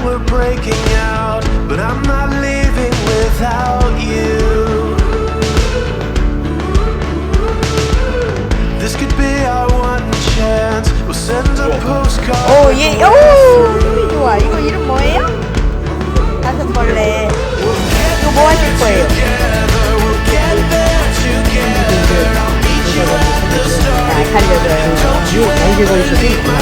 and we're breaking out, but I'm not leaving without you. This could be our one chance. We'll send a postcard. 오, 예, 오, 힘이 좋아. 이거 이름 뭐예요? 사슴벌레. 이거 뭐 하실 거예요? 아, 살려줘요. 날개가 있어서 있구나.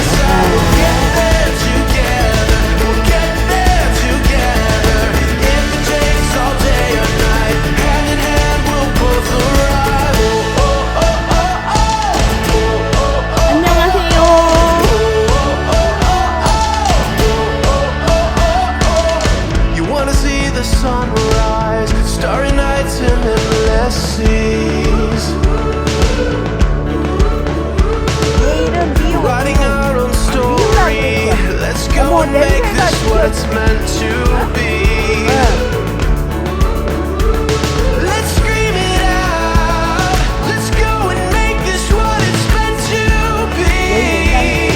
Sunrise, starry nights and endless seas. Writing our own story. Let's go and make this what it's meant to be. Let's scream it out. Let's go and make this what it's meant to be.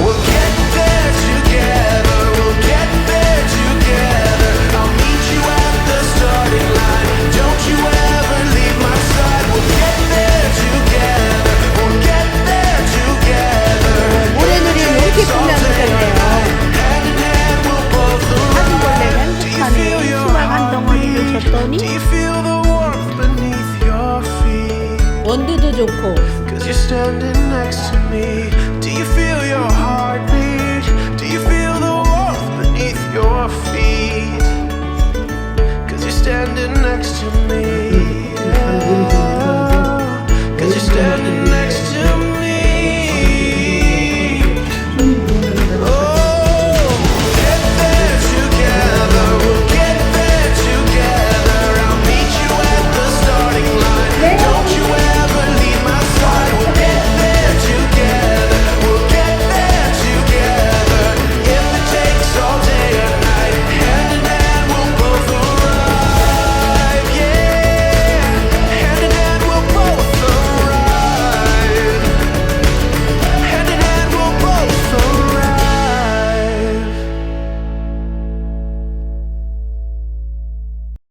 We'll get there together. We'll get there together. I'll meet you at the starting line. Don't you ever leave my side. We'll get there together. We'll get there together. 모래놀이 이렇게 꾸며주셨네요. Hand in hand we'll both arrive. Do you feel your 수박 한 덩어리를 줬더니 Do you feel the warmth beneath your feet? 원두도 좋고. 'Cause you're standing